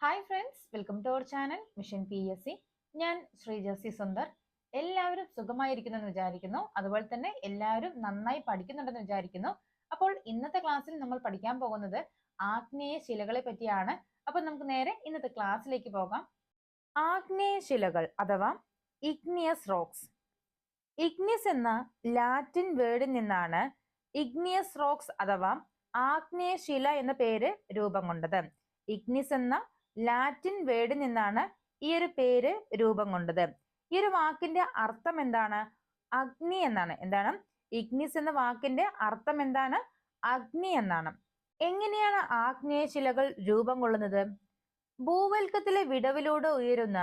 Hi friends, welcome to our channel mission PSC. ഞാൻ ശ്രീജസി സുന്ദർ. എല്ലാവരും സുഖമായിരിക്കുന്നെന്ന് വിചാരിക്കുന്നു. അതുപോലെ തന്നെ എല്ലാവരും നന്നായി പഠിക്കുന്നുണ്ടെന്ന് വിചാരിക്കുന്നു. അപ്പോൾ ഇന്നത്തെ ക്ലാസ്സിൽ നമ്മൾ പഠിക്കാൻ പോകുന്നത് ആഗ്നേയ ശിലകളെ പറ്റിയാണ്. അപ്പൊ നമുക്ക് നേരെ ഇന്നത്തെ ക്ലാസ്സിലേക്ക് പോകാം. ആഗ്നേയ ശിലകൾ അഥവാ ഇഗ്നിയസ് റോക്സ്. ഇഗ്നിയസ് എന്ന ലാറ്റിൻ വേർഡിൽ നിന്നാണ് ഇഗ്നിയസ് റോക്സ് അഥവാ ആഗ്നേയ ശില എന്ന പേര് രൂപം കൊണ്ടത്. ഇഗ്നിസ് എന്ന ലാറ്റിൻ വേർഡിൽ നിന്നാണ് ഈ ഒരു പേര് രൂപം കൊണ്ടത്. ഈ ഒരു വാക്കിന്റെ അർത്ഥം എന്താണ്? അഗ്നി എന്നാണ്. എന്താണ്? ഇഗ്നിസ് എന്ന വാക്കിന്റെ അർത്ഥം എന്താണ്? അഗ്നി എന്നാണ്. എങ്ങനെയാണ് ആഗ്നേയ ശിലകൾ രൂപം കൊള്ളുന്നത്? ഭൂവൽക്കത്തിലെ വിടവിലൂടെ ഉയരുന്ന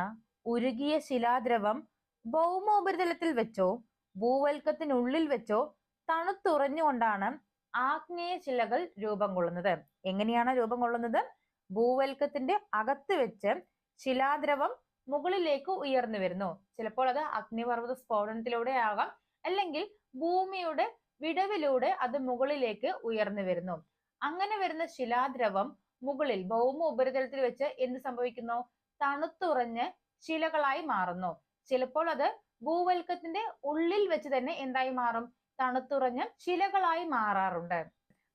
ഉരുകിയ ശിലാദ്രവം ഭൗമോപരിതലത്തിൽ വെച്ചോ ഭൂവൽക്കത്തിനുള്ളിൽ വെച്ചോ തണുത്തുറഞ്ഞുകൊണ്ടാണ് ആഗ്നേയ ശിലകൾ രൂപം കൊള്ളുന്നത്. എങ്ങനെയാണ് രൂപം കൊള്ളുന്നത്? ഭൂവൽക്കത്തിന്റെ അകത്ത് വെച്ച് ശിലാദ്രവം മുകളിലേക്ക് ഉയർന്നു വരുന്നു. ചിലപ്പോൾ അത് അഗ്നിപർവ്വത സ്ഫോടനത്തിലൂടെ ആകാം, അല്ലെങ്കിൽ ഭൂമിയുടെ വിടവിലൂടെ അത് മുകളിലേക്ക് ഉയർന്നു വരുന്നു. അങ്ങനെ വരുന്ന ശിലാദ്രവം മുകളിൽ ഭൗമ ഉപരിതലത്തിൽ വെച്ച് എന്ത് സംഭവിക്കുന്നു? തണുത്തുറഞ്ഞ് ശിലകളായി മാറുന്നു. ചിലപ്പോൾ അത് ഭൂവൽക്കത്തിന്റെ ഉള്ളിൽ വെച്ച് തന്നെ എന്തായി മാറും? തണുത്തുറഞ്ഞ ശിലകളായി മാറാറുണ്ട്.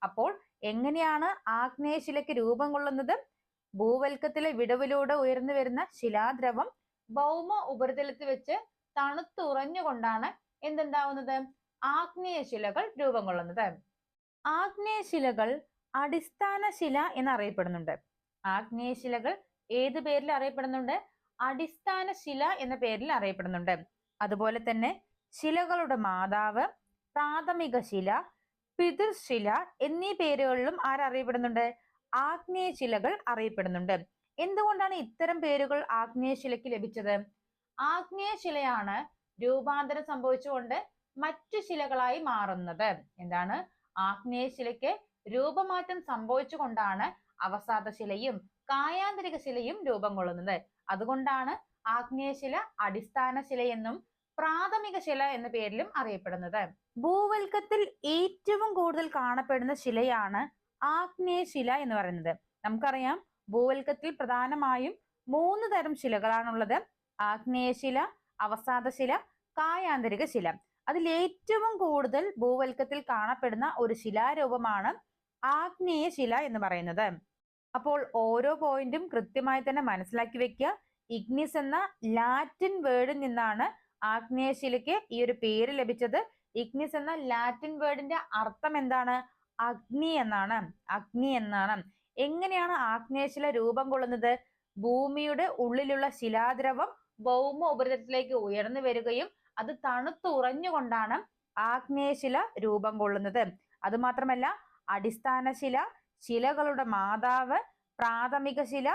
അപ്പോൾ എങ്ങനെയാണ് ആഗ്നേയ ശിലയ്ക്ക് രൂപം കൊള്ളുന്നത്? ഭൂവൽക്കത്തിലെ വിടവിലൂടെ ഉയർന്നു വരുന്ന ശിലാദ്രവം ഭൗമ ഉപരിതലത്തിൽ വെച്ച് തണുത്തുറഞ്ഞുകൊണ്ടാണ് എന്തുണ്ടാവുന്നത്? ആഗ്നേയ ശിലകൾ രൂപം കൊള്ളുന്നത്. ആഗ്നേയ ശിലകൾ അടിസ്ഥാന ശില എന്നറിയപ്പെടുന്നുണ്ട്. ആഗ്നേയ ശിലകൾ ഏത് പേരിൽ അറിയപ്പെടുന്നുണ്ട്? അടിസ്ഥാന ശില എന്ന പേരിൽ അറിയപ്പെടുന്നുണ്ട്. അതുപോലെ തന്നെ ശിലകളുടെ മാതാവ്, പ്രാഥമിക ശില, പിതൃശില എന്നീ പേരുകളിലും ആരറിയപ്പെടുന്നുണ്ട്? ആഗ്നേയ ശിലകൾ അറിയപ്പെടുന്നുണ്ട്. എന്തുകൊണ്ടാണ് ഇത്തരം പേരുകൾ ആഗ്നേയ ശിലയ്ക്ക് ലഭിച്ചത്? ആഗ്നേയ ശിലയാണ് രൂപാന്തരം സംഭവിച്ചുകൊണ്ട് മറ്റു ശിലകളായി മാറുന്നത്. എന്താണ്? ആഗ്നേയ ശിലയ്ക്ക് രൂപമാറ്റം സംഭവിച്ചുകൊണ്ടാണ് അവസാദ ശിലയും കായാന്തരിക ശിലയും രൂപം കൊള്ളുന്നത്. അതുകൊണ്ടാണ് ആഗ്നേയ ശില അടിസ്ഥാന ശിലയെന്നും പ്രാഥമിക ശില എന്ന പേരിലും അറിയപ്പെടുന്നത്. ഭൂവൽക്കത്തിൽ ഏറ്റവും കൂടുതൽ കാണപ്പെടുന്ന ശിലയാണ് ആഗ്നേയ ശില എന്ന് പറയുന്നത്. നമുക്കറിയാം, ഭൂവൽക്കത്തിൽ പ്രധാനമായും 3 തരം ശിലകളാണുള്ളത്. ആഗ്നേയ ശില, അവസാദ ശില, കായാന്തരിക ശില. അതിൽ ഏറ്റവും കൂടുതൽ ഭൂവൽക്കത്തിൽ കാണപ്പെടുന്ന ഒരു ശിലാരൂപമാണ് ആഗ്നേയ ശില എന്ന് പറയുന്നത്. അപ്പോൾ ഓരോ പോയിന്റും കൃത്യമായി തന്നെ മനസ്സിലാക്കി വെക്കുക. ഇഗ്നിസ് എന്ന ലാറ്റിൻ വേർഡിൽ നിന്നാണ് ആഗ്നേയ ശിലയ്ക്ക് ഈ ഒരു പേര് ലഭിച്ചത്. ഇഗ്നിസ് എന്ന ലാറ്റിൻ വേർഡിന്റെ അർത്ഥം എന്താണ്? അഗ്നി എന്നാണ്. അഗ്നി എന്നാണ്. എങ്ങനെയാണ് ആഗ്നേയ ശില രൂപം കൊള്ളുന്നത്? ഭൂമിയുടെ ഉള്ളിലുള്ള ശിലാദ്രവം ഭൗമ ഉപരിതലത്തിലേക്ക് ഉയർന്നു വരികയും അത് തണുത്തുറഞ്ഞുകൊണ്ടാണ് ആഗ്നേയ ശില രൂപം കൊള്ളുന്നത്. അതുമാത്രമല്ല, അടിസ്ഥാന ശില, ശിലകളുടെ മാതാവ്, പ്രാഥമിക ശില,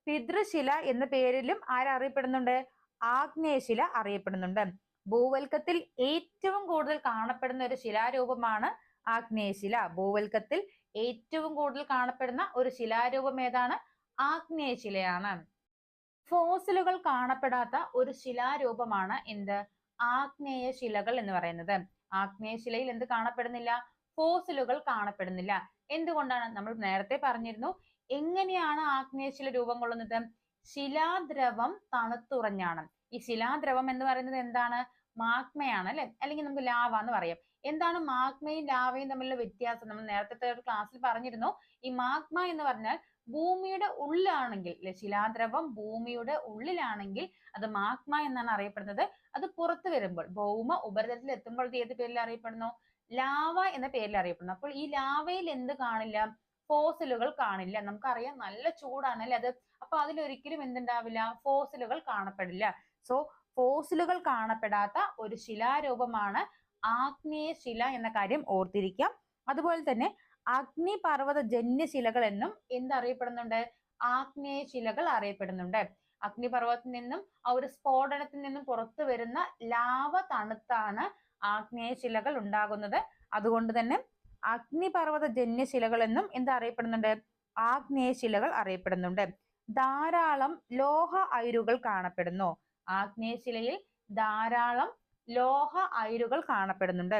പിതൃശില എന്ന പേരിലും ആരറിയപ്പെടുന്നുണ്ട്? ആഗ്നേയ ശില അറിയപ്പെടുന്നുണ്ട്. ഭൂവൽക്കത്തിൽ ഏറ്റവും കൂടുതൽ കാണപ്പെടുന്ന ഒരു ശിലാരൂപമാണ് ആഗ്നേയ ശില. ഭൂവൽക്കത്തിൽ ഏറ്റവും കൂടുതൽ കാണപ്പെടുന്ന ഒരു ശിലാരൂപം ഏതാണ്? ആഗ്നേയ ശിലയാണ്. ഫോസിലുകൾ കാണപ്പെടാത്ത ഒരു ശിലാരൂപമാണ് എന്ത്? ആഗ്നേയ ശിലകൾ എന്ന് പറയുന്നത്. ആഗ്നേയ ശിലയിൽ എന്ത് കാണപ്പെടുന്നില്ല? ഫോസിലുകൾ കാണപ്പെടുന്നില്ല. എന്തുകൊണ്ടാണ്? നമ്മൾ നേരത്തെ പറഞ്ഞിരുന്നു. എങ്ങനെയാണ് ആഗ്നേയ ശില രൂപം കൊള്ളുന്നത്? ശിലാദ്രവം തണുത്തുറഞ്ഞാണ്. ഈ ശിലാദ്രവം എന്ന് പറയുന്നത് എന്താണ്? മാഗ്മയാണ്, അല്ലെ? അല്ലെങ്കിൽ നമുക്ക് ലാവ എന്ന് പറയാം. എന്താണ് മാഗ്മയും ലാവയും തമ്മിലുള്ള വ്യത്യാസം? നമ്മൾ നേരത്തെ ഒരു ക്ലാസ്സിൽ പറഞ്ഞിരുന്നു. ഈ മാഗ്മ എന്ന് പറഞ്ഞാൽ ഭൂമിയുടെ ഉള്ളിലാണെങ്കിൽ, ശിലാദ്രവം ഭൂമിയുടെ ഉള്ളിലാണെങ്കിൽ അത് മാഗ്മ എന്നാണ് അറിയപ്പെടുന്നത്. അത് പുറത്തു വരുമ്പോൾ ഭൗമ ഉപരിതലത്തിൽ എത്തുമ്പോൾ ഏത് പേരിൽ അറിയപ്പെടുന്നു? ലാവ എന്ന പേരിൽ അറിയപ്പെടുന്നു. അപ്പോൾ ഈ ലാവയിൽ എന്ത് കാണില്ല? ഫോസിലുകൾ കാണില്ല. നമുക്കറിയാം, നല്ല ചൂടാണ്, അല്ലെ അത്? അപ്പൊ അതിലൊരിക്കലും എന്തുണ്ടാവില്ല? ഫോസിലുകൾ കാണപ്പെടില്ല. സോ ഫോസിലുകൾ കാണപ്പെടാത്ത ഒരു ശിലാരൂപമാണ് ആഗ്നേയ ശില എന്ന കാര്യം ഓർത്തിരിക്കാം. അതുപോലെ തന്നെ അഗ്നിപർവ്വത ജന്യ ശിലകൾ എന്നും എന്തറിയപ്പെടുന്നുണ്ട്? ആഗ്നേയ ശിലകൾ അറിയപ്പെടുന്നുണ്ട്. അഗ്നിപർവ്വതത്തിൽ നിന്നും ആ ഒരു സ്ഫോടനത്തിൽ നിന്നും പുറത്തു വരുന്ന ലാവ തണുത്താണ് ആഗ്നേയ ശിലകൾ ഉണ്ടാകുന്നത്. അതുകൊണ്ട് തന്നെ അഗ്നിപർവ്വത ജന്യ ശിലകൾ എന്നും എന്തറിയപ്പെടുന്നുണ്ട്? ആഗ്നേയ ശിലകൾ അറിയപ്പെടുന്നുണ്ട്. ധാരാളം ലോഹ അയിരുകൾ കാണപ്പെടുന്നു. ആഗ്നേയ ശിലയിൽ ധാരാളം ലോഹ അയിരുകൾ കാണപ്പെടുന്നുണ്ട്.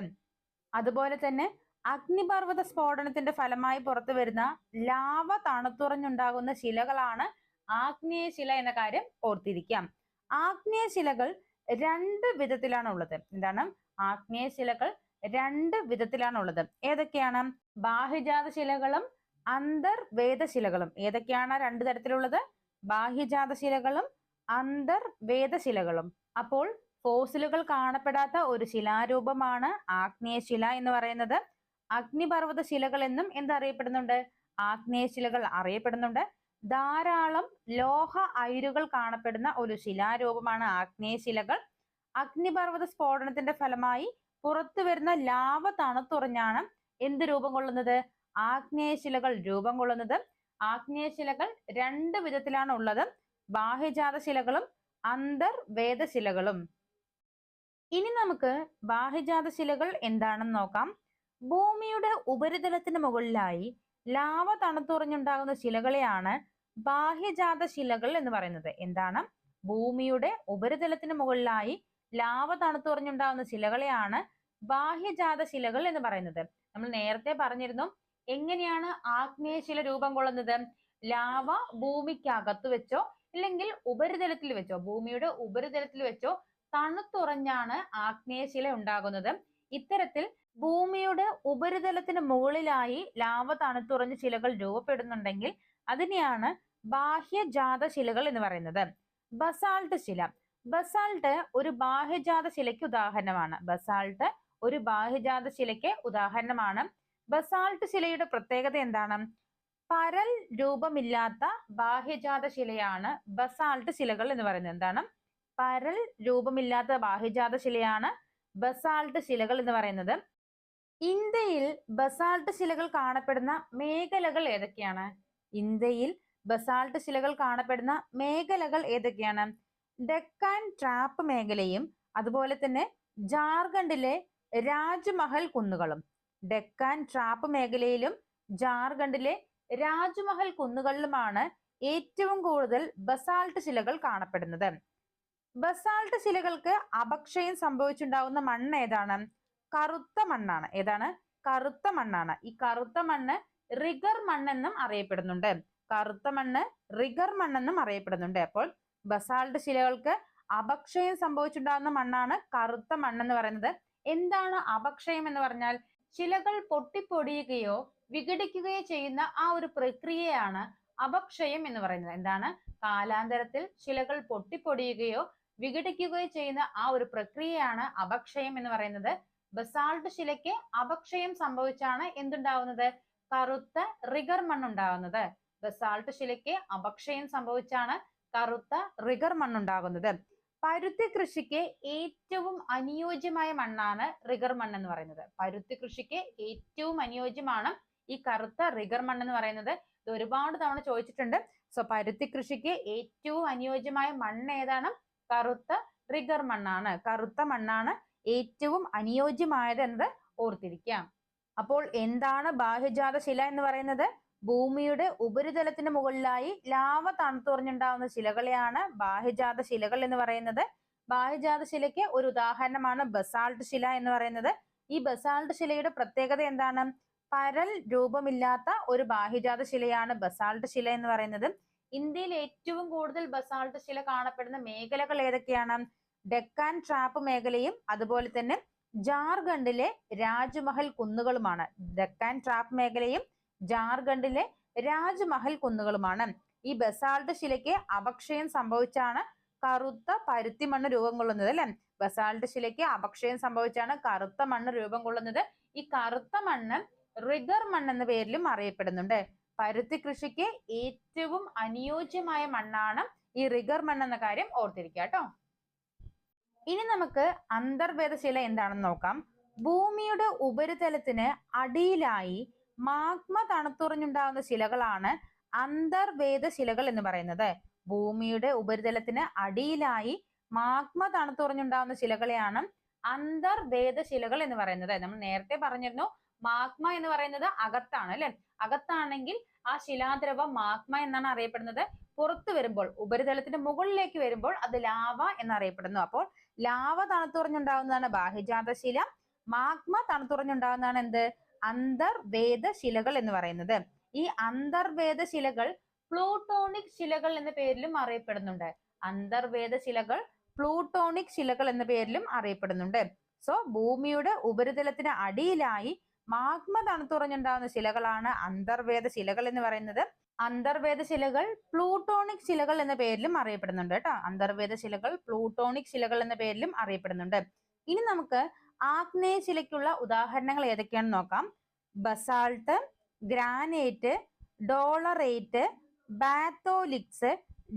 അതുപോലെ തന്നെ അഗ്നിപർവ്വത സ്ഫോടനത്തിന്റെ ഫലമായി പുറത്തു വരുന്ന ലാവ തണുത്തുറഞ്ഞുണ്ടാകുന്ന ശിലകളാണ് ആഗ്നേയശില എന്ന കാര്യം ഓർത്തിരിക്കാം. ആഗ്നേയശിലകൾ രണ്ട് വിധത്തിലാണ് ഉള്ളത്. എന്താണ്? ആഗ്നേയശിലകൾ രണ്ട് വിധത്തിലാണ് ഉള്ളത്. ഏതൊക്കെയാണ്? ബാഹ്യജാത ശിലകളും അന്തർവേദശിലകളും. ഏതൊക്കെയാണ് രണ്ട് തരത്തിലുള്ളത്? ബാഹ്യജാത ശിലകളും അന്തർവേദശിലകളും. അപ്പോൾ ഫോസിലുകൾ കാണപ്പെടാത്ത ഒരു ശിലാരൂപമാണ് ആഗ്നേയശില എന്ന് പറയുന്നത്. അഗ്നിപർവ്വത ശിലകൾ എന്നും എന്തറിയപ്പെടുന്നുണ്ട്? ആഗ്നേയശിലകൾ അറിയപ്പെടുന്നുണ്ട്. ധാരാളം ലോഹ അയിരുകൾ കാണപ്പെടുന്ന ഒരു ശിലാരൂപമാണ് ആഗ്നേയശിലകൾ. അഗ്നിപർവ്വത സ്ഫോടനത്തിന്റെ ഫലമായി പുറത്തു വരുന്ന ലാവ തണുത്തുറഞ്ഞാണ് എന്ത് രൂപം കൊള്ളുന്നത്? ആഗ്നേയശിലകൾ രൂപം കൊള്ളുന്നത്. ആഗ്നേയശിലകൾ രണ്ട് വിധത്തിലാണ് ഉള്ളത്. ബാഹ്യജാത ശിലകളും അന്തർവേദശിലകളും. ഇനി നമുക്ക് ബാഹ്യജാത ശിലകൾ എന്താണെന്ന് നോക്കാം. ഭൂമിയുടെ ഉപരിതലത്തിന് മുകളിലായി ലാവ തണുത്തുറഞ്ഞുണ്ടാകുന്ന ശിലകളെയാണ് ബാഹ്യജാത ശിലകൾ എന്ന് പറയുന്നത്. എന്താണ്? ഭൂമിയുടെ ഉപരിതലത്തിന് മുകളിലായി ലാവ തണുത്തുറഞ്ഞുണ്ടാകുന്ന ശിലകളെയാണ് ബാഹ്യജാത ശിലകൾ എന്ന് പറയുന്നത്. നമ്മൾ നേരത്തെ പറഞ്ഞിരുന്നു എങ്ങനെയാണ് ആഗ്നേയശില രൂപം കൊള്ളുന്നത്? ലാവ ഭൂമിക്കകത്ത് വെച്ചോ ഇല്ലെങ്കിൽ ഉപരിതലത്തിൽ വെച്ചോ, ഭൂമിയുടെ ഉപരിതലത്തിൽ വെച്ചോ തണുത്തുറഞ്ഞാണ് ആഗ്നേയശില ഉണ്ടാകുന്നത്. ഇത്തരത്തിൽ ഭൂമിയുടെ ഉപരിതലത്തിന് മുകളിലായി ലാവ തണുത്തുറഞ്ഞ ശിലകൾ രൂപപ്പെടുന്നുണ്ടെങ്കിൽ അതിനെയാണ് ബാഹ്യജാത ശിലകൾ എന്ന് പറയുന്നത്. ബസാൾട്ട് ശില. ബസാൾട്ട് ഒരു ബാഹ്യജാത ശിലയ്ക്ക് ഉദാഹരണമാണ്. ബസാൾട്ട് ഒരു ബാഹ്യജാത ശിലയ്ക്ക് ഉദാഹരണമാണ്. ബസാൾട്ട് ശിലയുടെ പ്രത്യേകത എന്താണ്? പരൽ രൂപമില്ലാത്ത ബാഹ്യജാത ശിലയാണ് ബസാൾട്ട് ശിലകൾ എന്ന് പറയുന്നത്. എന്താണ്? പരൽ രൂപമില്ലാത്ത ബാഹ്യജാത ശിലയാണ് ബസാൾട്ട് ശിലകൾ എന്ന് പറയുന്നത്. ഇന്ത്യയിൽ ബസാൾട്ട് ശിലകൾ കാണപ്പെടുന്ന മേഖലകൾ ഏതൊക്കെയാണ്? ഇന്ത്യയിൽ ബസാൾട്ട് ശിലകൾ കാണപ്പെടുന്ന മേഖലകൾ ഏതൊക്കെയാണ്? ഡെക്കാൻ ട്രാപ്പ് മേഖലയും അതുപോലെ തന്നെ ജാർഖണ്ഡിലെ രാജ്മഹൽ കുന്നുകളും. ഡെക്കാൻ ട്രാപ്പ് മേഖലയിലും ജാർഖണ്ഡിലെ രാജ്മഹൽ കുന്നുകളിലുമാണ് ഏറ്റവും കൂടുതൽ ബസാൾട്ട് ശിലകൾ കാണപ്പെടുന്നത്. ബസാൾട്ട് ശിലകൾക്ക് അപക്ഷയം സംഭവിച്ചുണ്ടാകുന്ന മണ്ണ് ഏതാണ്? കറുത്ത മണ്ണാണ്. ഏതാണ്? കറുത്ത മണ്ണാണ്. ഈ കറുത്ത മണ്ണ് റിഗർ മണ്ണെന്നും അറിയപ്പെടുന്നുണ്ട്. കറുത്ത മണ്ണ് റിഗർ മണ്ണെന്നും അറിയപ്പെടുന്നുണ്ട്. അപ്പോൾ ബസാൾട്ട് ശിലകൾക്ക് അപക്ഷയം സംഭവിച്ചുണ്ടാകുന്ന മണ്ണാണ് കറുത്ത മണ്ണെന്ന് പറയുന്നത്. എന്താണ് അപക്ഷയം എന്ന് പറഞ്ഞാൽ? ശിലകൾ പൊട്ടിപ്പൊടിയുകയോ വിഘടിക്കുകയോ ചെയ്യുന്ന ആ ഒരു പ്രക്രിയയാണ് അപക്ഷയം എന്ന് പറയുന്നത്. എന്താണ്? കാലാന്തരത്തിൽ ശിലകൾ പൊട്ടിപ്പൊടിയുകയോ വിഘടിക്കുകയോ ചെയ്യുന്ന ആ ഒരു പ്രക്രിയയാണ് അപക്ഷയം എന്ന് പറയുന്നത്. ബസാൾട്ട് ശിലയ്ക്ക് അപക്ഷയം സംഭവിച്ചാണ് എന്തുണ്ടാവുന്നത്? കറുത്ത റിഗർ മണ്ണുണ്ടാകുന്നത്. ബസാൾട്ട് ശിലയ്ക്ക് അപക്ഷയം സംഭവിച്ചാണ് കറുത്ത റിഗർ മണ്ണുണ്ടാകുന്നത്. പരുത്തി കൃഷിക്ക് ഏറ്റവും അനുയോജ്യമായ മണ്ണാണ് റിഗർ മണ്ണ് എന്ന് പറയുന്നത്. പരുത്തി കൃഷിക്ക് ഏറ്റവും അനുയോജ്യമാണ് ഈ കറുത്ത റിഗർ മണ്ണ് എന്ന് പറയുന്നത്. ഇത് ഒരുപാട് തവണ ചോദിച്ചിട്ടുണ്ട്. സോ പരുത്തി കൃഷിക്ക് ഏറ്റവും അനുയോജ്യമായ മണ്ണ് ഏതാണ്? കറുത്ത റിഗർ മണ്ണാണ്. കറുത്ത മണ്ണാണ് ഏറ്റവും അനുയോജ്യമായത് എന്നത് ഓർത്തിരിക്കാം. അപ്പോൾ എന്താണ് ബാഹ്യജാത ശില എന്ന് പറയുന്നത്? ഭൂമിയുടെ ഉപരിതലത്തിന് മുകളിലായി ലാവ തണുത്തുറഞ്ഞുണ്ടാകുന്ന ശിലകളെയാണ് ബാഹ്യജാത ശിലകൾ എന്ന് പറയുന്നത്. ബാഹ്യജാത ശിലയ്ക്ക് ഒരു ഉദാഹരണമാണ് ബസാൾട്ട് ശില എന്ന് പറയുന്നത്. ഈ ബസാൾട്ട് ശിലയുടെ പ്രത്യേകത എന്താണ്? പരൽ രൂപമില്ലാത്ത ഒരു ബാഹ്യജാത ശിലയാണ് ബസാൾട്ട് ശില എന്ന് പറയുന്നത്. ഇന്ത്യയിൽ ഏറ്റവും കൂടുതൽ ബസാൾട്ട് ശില കാണപ്പെടുന്ന മേഖലകൾ ഏതൊക്കെയാണ്? ഡെക്കാൻ ട്രാപ്പ് മേഖലയും അതുപോലെ തന്നെ ജാർഖണ്ഡിലെ രാജ്മഹൽ കുന്നുകളുമാണ്. ഡെക്കാൻ ട്രാപ്പ് മേഖലയും ജാർഖണ്ഡിലെ രാജ്മഹൽ കുന്നുകളുമാണ്. ഈ ബസാൾട്ട് ശിലയ്ക്ക് അപക്ഷയം സംഭവിച്ചാണ് കറുത്ത പരുത്തി മണ്ണ് രൂപം കൊള്ളുന്നത് അല്ലെ? ബസാൾട്ട് ശിലയ്ക്ക് അപക്ഷയം സംഭവിച്ചാണ് കറുത്ത മണ്ണ് രൂപം കൊള്ളുന്നത്. ഈ കറുത്ത മണ്ണ് റിഗർ മണ്ണ് എന്ന പേരിലും അറിയപ്പെടുന്നുണ്ട്. പരുത്തി കൃഷിക്ക് ഏറ്റവും അനുയോജ്യമായ മണ്ണാണ് ഈ റിഗർ മണ്ണ് എന്ന കാര്യം ഓർത്തിരിക്കുക കേട്ടോ. ഇനി നമുക്ക് അന്തർവേദശില എന്താണെന്ന് നോക്കാം. ഭൂമിയുടെ ഉപരിതലത്തിന് അടിയിലായി മാഗ്മ തണുത്തുറഞ്ഞുണ്ടാകുന്ന ശിലകളാണ് അന്തർവേദ ശിലകൾ എന്ന് പറയുന്നത്. ഭൂമിയുടെ ഉപരിതലത്തിന് അടിയിലായി മാഗ്മ തണുത്തുറഞ്ഞുണ്ടാകുന്ന ശിലകളെയാണ് അന്തർവേദ ശിലകൾ എന്ന് പറയുന്നത്. നമ്മൾ നേരത്തെ പറഞ്ഞിരുന്നു മാഗ്മ എന്ന് പറയുന്നത് അകത്താണ് അല്ലെ? അകത്താണെങ്കിൽ ആ ശിലാദ്രവം മാഗ്മ എന്നാണ് അറിയപ്പെടുന്നത്. പുറത്തു വരുമ്പോൾ ഉപരിതലത്തിന്റെ മുകളിലേക്ക് വരുമ്പോൾ അത് ലാവ എന്നറിയപ്പെടുന്നു. അപ്പോൾ ലാവ തണുത്തുറഞ്ഞുണ്ടാകുന്നതാണ് ബാഹ്യജാത ശില. മാഗ്മ തണുത്തുറഞ്ഞുണ്ടാകുന്നതാണ് എന്ത്? അന്തർവേദ ശിലകൾ എന്ന് പറയുന്നത്. ഈ അന്തർവേദ ശിലകൾ പ്ലൂട്ടോണിക് ശിലകൾ എന്ന പേരിലും അറിയപ്പെടുന്നുണ്ട്. അന്തർവേദ ശിലകൾ പ്ലൂട്ടോണിക് ശിലകൾ എന്ന പേരിലും അറിയപ്പെടുന്നുണ്ട്. സോ ഭൂമിയുടെ ഉപരിതലത്തിന് അടിയിലായി മാഗ്മ തണുത്തുറഞ്ഞുണ്ടാകുന്ന ശിലകളാണ് അന്തർവേദ ശിലകൾ എന്ന് പറയുന്നത്. അന്തർവേദ ശിലകൾ പ്ലൂട്ടോണിക് ശിലകൾ എന്ന പേരിലും അറിയപ്പെടുന്നുണ്ട് കേട്ടോ. അന്തർവേദ ശിലകൾ പ്ലൂട്ടോണിക് ശിലകൾ എന്ന പേരിലും അറിയപ്പെടുന്നുണ്ട്. ഇനി നമുക്ക് ആഗ്നേയ ശിലയ്ക്കുള്ള ഉദാഹരണങ്ങൾ ഏതൊക്കെയാണെന്ന് നോക്കാം. Basalt, granite, dolerite, batholiths,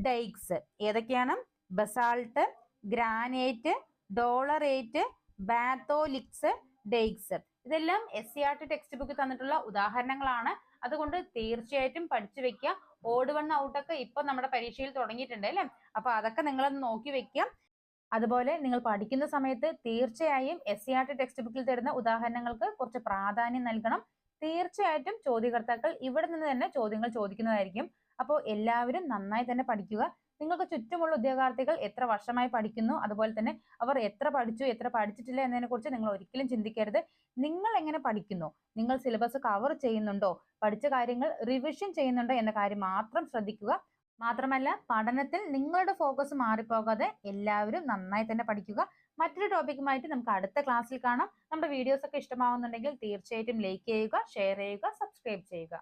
dykes. ഏതൊക്കെയാണ്? Basalt, granite, dolerite, batholiths, dykes. ഇതെല്ലാം SCERT ടെക്സ്റ്റ് ബുക്കിൽ തന്നിട്ടുള്ള ഉദാഹരണങ്ങളാണ്. അതുകൊണ്ട് തീർച്ചയായിട്ടും പഠിച്ചു വെക്കുക. ഓഡ് വൺ ഔട്ടൊക്കെ ഇപ്പൊ നമ്മുടെ പരീക്ഷയിൽ തുടങ്ങിയിട്ടുണ്ട് അല്ലെ. അപ്പൊ അതൊക്കെ നിങ്ങളൊന്ന് നോക്കി വെക്കുക. അതുപോലെ നിങ്ങൾ പഠിക്കുന്ന സമയത്ത് തീർച്ചയായും SCERT ടെക്സ്റ്റ് ബുക്കിൽ തരുന്ന ഉദാഹരണങ്ങൾക്ക് കുറച്ച് പ്രാധാന്യം നൽകണം. തീർച്ചയായിട്ടും ചോദ്യകർത്താക്കൾ ഇവിടെ നിന്ന് തന്നെ ചോദ്യങ്ങൾ ചോദിക്കുന്നതായിരിക്കും. അപ്പോൾ എല്ലാവരും നന്നായി തന്നെ പഠിക്കുക. നിങ്ങൾക്ക് ചുറ്റുമുള്ള ഉദ്യോഗാർത്ഥികൾ എത്ര വർഷമായി പഠിക്കുന്നു, അതുപോലെ തന്നെ അവർ എത്ര പഠിച്ചു എത്ര പഠിച്ചിട്ടില്ല എന്നതിനെ കുറിച്ച് നിങ്ങൾ ഒരിക്കലും ചിന്തിക്കരുത്. നിങ്ങൾ എങ്ങനെ പഠിക്കുന്നു, നിങ്ങൾ സിലബസ് കവർ ചെയ്യുന്നുണ്ടോ, പഠിച്ച കാര്യങ്ങൾ റിവിഷൻ ചെയ്യുന്നുണ്ടോ എന്ന കാര്യം മാത്രം ശ്രദ്ധിക്കുക. മാത്രമല്ല പഠനത്തിൽ നിങ്ങളുടെ ഫോക്കസ് മാറിപ്പോകാതെ എല്ലാവരും നന്നായി തന്നെ പഠിക്കുക. മറ്റൊരു ടോപ്പിക്കുമായിട്ട് നമുക്ക് അടുത്ത ക്ലാസ്സിൽ കാണാം. നമ്മുടെ വീഡിയോസ് ഒക്കെ ഇഷ്ടമാവുന്നുണ്ടെങ്കിൽ തീർച്ചയായിട്ടും ലൈക്ക് ചെയ്യുക, ഷെയർ ചെയ്യുക, സബ്സ്ക്രൈബ് ചെയ്യുക.